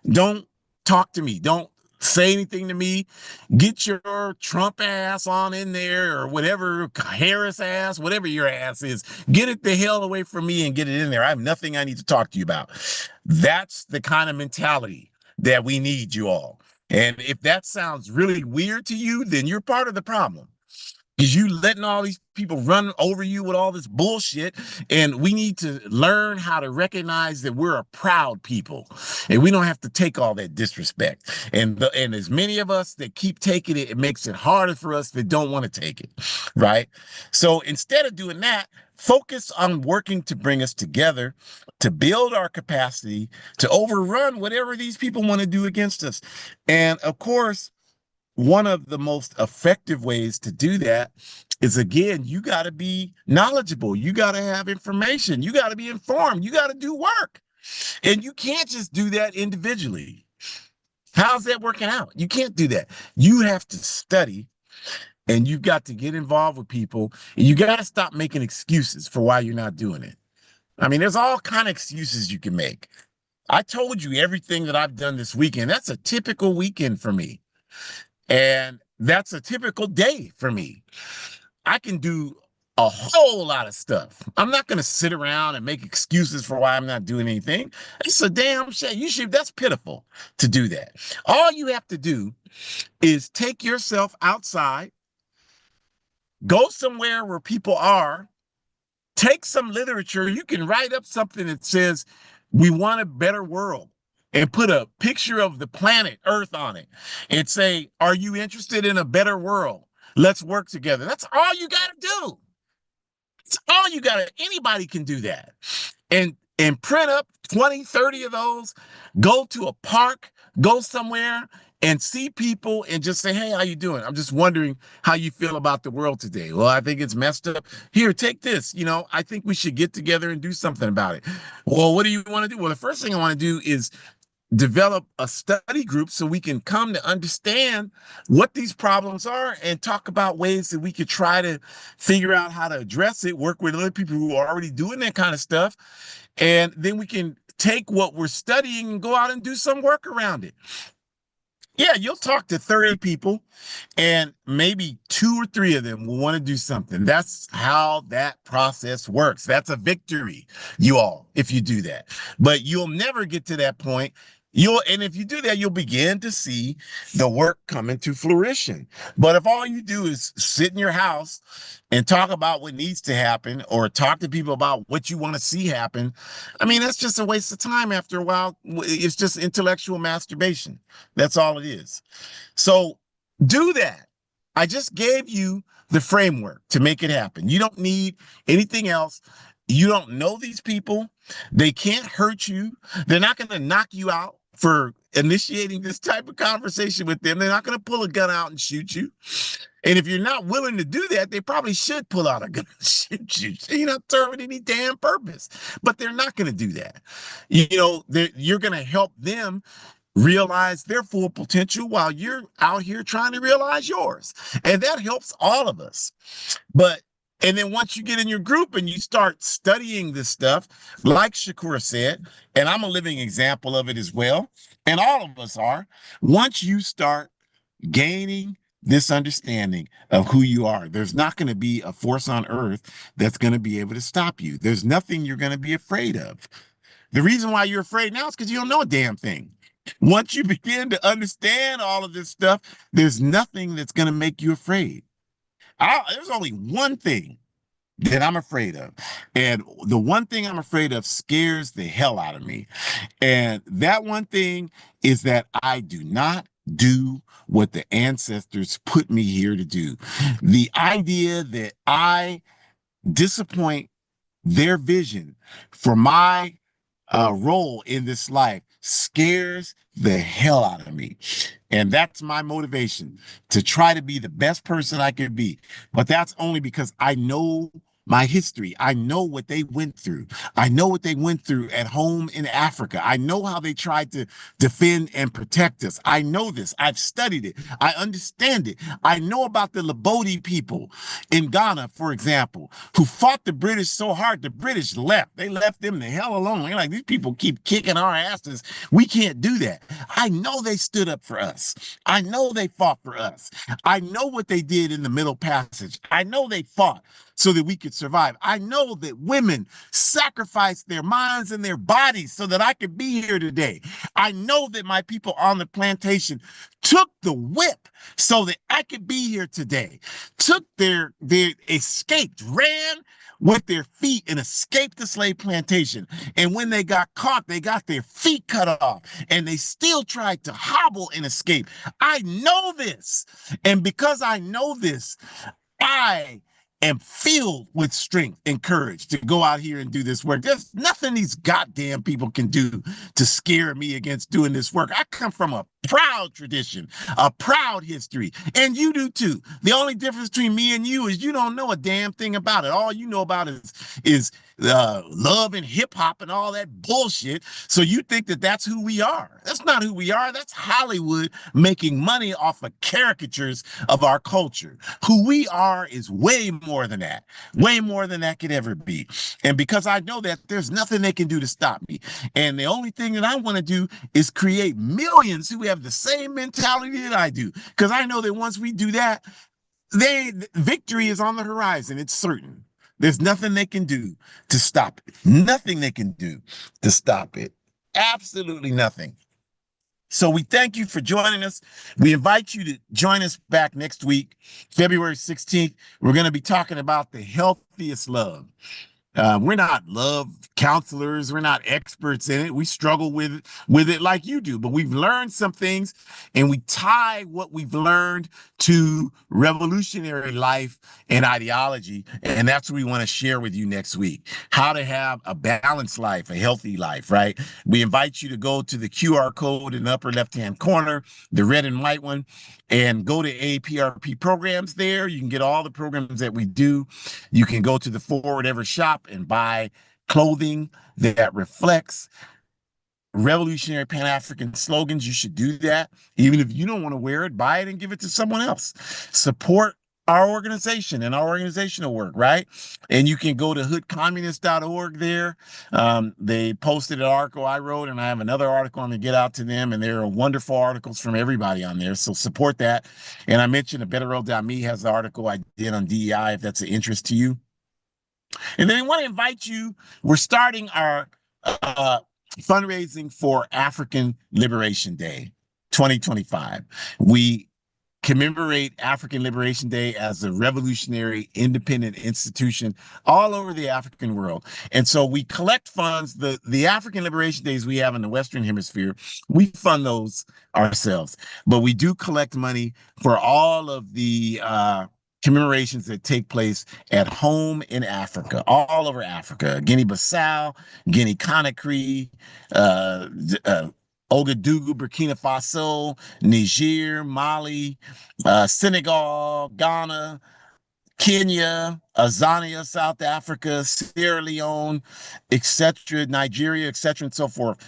Don't talk to me. Don't say anything to me. Get your Trump ass on in there, or whatever, Harris ass, whatever your ass is. Get it the hell away from me and get it in there. I have nothing I need to talk to you about. That's the kind of mentality that we need, you all. And if that sounds really weird to you, then you're part of the problem. Because you letting all these people run over you with all this bullshit. And we need to learn how to recognize that we're a proud people. And we don't have to take all that disrespect. And as many of us that keep taking it, it makes it harder for us that don't want to take it. Right? So instead of doing that, focus on working to bring us together, to build our capacity, to overrun whatever these people want to do against us. And of course, one of the most effective ways to do that is, again, you got to be knowledgeable. You got to have information. You got to be informed. You got to do work. And you can't just do that individually. How's that working out? You can't do that. You have to study, and you've got to get involved with people, and you got to stop making excuses for why you're not doing it. I mean, there's all kind of excuses you can make. I told you everything that I've done this weekend. That's a typical weekend for me. And that's a typical day for me. I can do a whole lot of stuff. I'm not going to sit around and make excuses for why I'm not doing anything. It's a damn shame. That's pitiful to do that. All you have to do is take yourself outside, go somewhere where people are, take some literature. You can write up something that says, we want a better world, and put a picture of the planet Earth on it and say, are you interested in a better world? Let's work together. That's all you got to do. It's all you got to, anybody can do that. And print up 20, 30 of those, go to a park, go somewhere and see people and just say, hey, how you doing? I'm just wondering how you feel about the world today. Well, I think it's messed up. Here, take this. I think we should get together and do something about it. Well, what do you want to do? Well, the first thing I want to do is develop a study group so we can come to understand what these problems are and talk about ways that we could try to figure out how to address it, work with other people who are already doing that kind of stuff. And then we can take what we're studying and go out and do some work around it. Yeah, you'll talk to 30 people and maybe 2 or 3 of them will want to do something. That's how that process works. That's a victory, you all, if you do that. But you'll never get to that point. And if you do that, you'll begin to see the work coming to fruition. But if all you do is sit in your house and talk about what needs to happen, or talk to people about what you want to see happen, I mean, that's just a waste of time after a while. It's just intellectual masturbation. That's all it is. So do that. I just gave you the framework to make it happen. You don't need anything else. You don't know these people. They can't hurt you. They're not going to knock you out for initiating this type of conversation with them. They're not going to pull a gun out and shoot you. And if you're not willing to do that, they probably should pull out a gun and shoot you. So you're not serving any damn purpose. But they're not going to do that. You're going to help them realize their full potential while you're out here trying to realize yours. And that helps all of us. And then once you get in your group and you start studying this stuff, like Shakur said, and I'm a living example of it as well, and all of us are, once you start gaining this understanding of who you are, there's not going to be a force on earth that's going to be able to stop you. There's nothing you're going to be afraid of. The reason why you're afraid now is because you don't know a damn thing. Once you begin to understand all of this stuff, there's nothing that's going to make you afraid. There's only one thing that I'm afraid of. And the one thing I'm afraid of scares the hell out of me. And that one thing is that I do not do what the ancestors put me here to do. The idea that I disappoint their vision for my role in this life scares the hell out of me. And that's my motivation, to try to be the best person I can be. But that's only because I know my history. I know what they went through. I know what they went through at home in Africa. I know how they tried to defend and protect us. I know this. I've studied it. I understand it. I know about the Labodi people in Ghana, for example, who fought the British so hard, the British left. They left them the hell alone. They're like, these people keep kicking our asses. We can't do that. I know they stood up for us. I know they fought for us. I know what they did in the Middle Passage. I know they fought so that we could survive. I know that women sacrificed their minds and their bodies so that I could be here today. I know that my people on the plantation took the whip so that I could be here today. Took their escaped, ran with their feet and escaped the slave plantation. And when they got caught, they got their feet cut off and they still tried to hobble and escape. I know this. And because I know this, I am filled with strength and courage to go out here and do this work. There's nothing these goddamn people can do to scare me against doing this work. I come from a proud tradition, a proud history, and you do too. The only difference between me and you is you don't know a damn thing about it. All you know about is love and hip hop and all that bullshit. So you think that that's who we are. That's not who we are. That's Hollywood making money off of caricatures of our culture. Who we are is way more than that. Way more than that could ever be. And because I know that, there's nothing they can do to stop me. And the only thing that I want to do is create millions who have the same mentality that I do. Because I know that once we do that, victory is on the horizon. It's certain. There's nothing they can do to stop it. Nothing they can do to stop it. Absolutely nothing. So we thank you for joining us. We invite you to join us back next week, February 16th. We're going to be talking about the healthiest love. We're not love counselors. We're not experts in it. We struggle with it like you do, but we've learned some things and we tie what we've learned to revolutionary life and ideology. And that's what we want to share with you next week, how to have a balanced life, a healthy life, right? We invite you to go to the QR code in the upper left-hand corner, the red and white one, and go to APRP programs there. You can get all the programs that we do. You can go to the Forward Ever shop and buy clothing that reflects revolutionary Pan-African slogans. You should do that. Even if you don't want to wear it, buy it and give it to someone else. Support our organization and our organizational work, right? And you can go to hoodcommunist.org there. They posted an article I wrote, and I have another article I'm going to get out to them, and there are wonderful articles from everybody on there, so support that. And I mentioned a betterworld.me has the article I did on DEI, if that's of interest to you. And then I want to invite you, we're starting our fundraising for African Liberation Day 2025. We commemorate African Liberation Day as a revolutionary independent institution all over the African world. And so we collect funds. The African Liberation Days we have in the Western Hemisphere, we fund those ourselves. But we do collect money for all of the commemorations that take place at home in Africa, all over Africa, Guinea-Bissau, Guinea-Conakry, Ouagadougou, Burkina Faso, Niger, Mali, Senegal, Ghana, Kenya, Azania, South Africa, Sierra Leone, etc., Nigeria, etc., and so forth.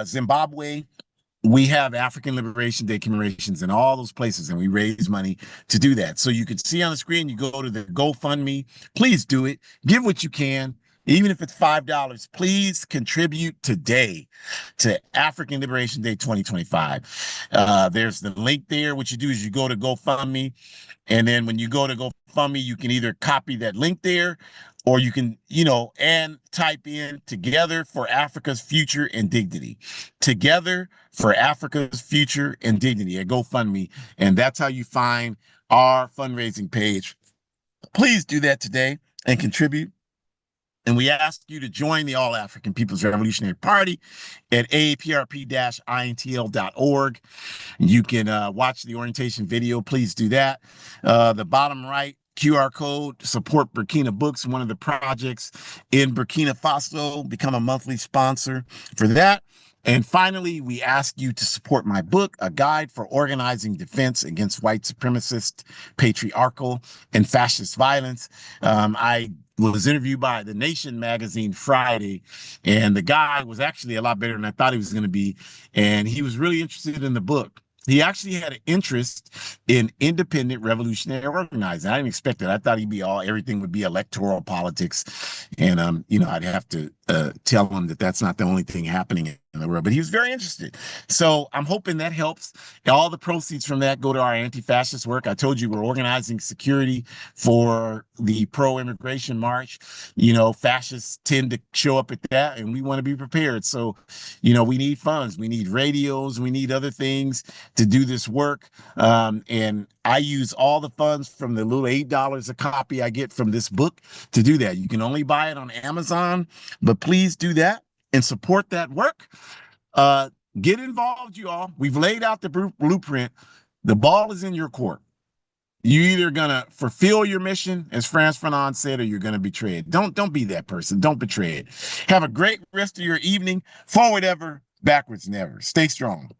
Zimbabwe, we have African Liberation Day commemorations in all those places, and we raise money to do that. So you can see on the screen, you go to the GoFundMe. Please do it. Give what you can. Even if it's $5, please contribute today to African Liberation Day 2025. There's the link there. What you do is you go to GoFundMe, and then when you go to GoFundMe, you can either copy that link there, or you can, and type in Together for Africa's Future and Dignity. Together for Africa's Future and Dignity at GoFundMe. And that's how you find our fundraising page. Please do that today and contribute. And we ask you to join the All African People's Revolutionary Party at aaprp-intl.org. You can watch the orientation video. Please do that. The bottom right QR code, support Burkina Books, one of the projects in Burkina Faso, become a monthly sponsor for that. And finally, we ask you to support my book, A Guide for Organizing Defense Against White Supremacist, Patriarchal, and Fascist Violence. I was interviewed by The Nation magazine Friday, and the guy was actually a lot better than I thought he was going to be. And he was really interested in the book. He actually had an interest in independent revolutionary organizing. I didn't expect it. I thought he'd be everything would be electoral politics. And, I'd have to tell him that that's not the only thing happening in the world, but he was very interested. So I'm hoping that helps. All the proceeds from that go to our anti-fascist work. I told you we're organizing security for the pro-immigration march. Fascists tend to show up at that, and we want to be prepared. So, we need funds, we need radios, we need other things to do this work. And I use all the funds from the little $8 a copy I get from this book to do that. You can only buy it on Amazon, but please do that and support that work. Get involved, you all. We've laid out the blueprint. The ball is in your court. You're either gonna fulfill your mission, as Frantz Fanon said, or you're gonna betray it. Don't be that person. Don't betray it. Have a great rest of your evening. Forward ever, backwards never. Stay strong.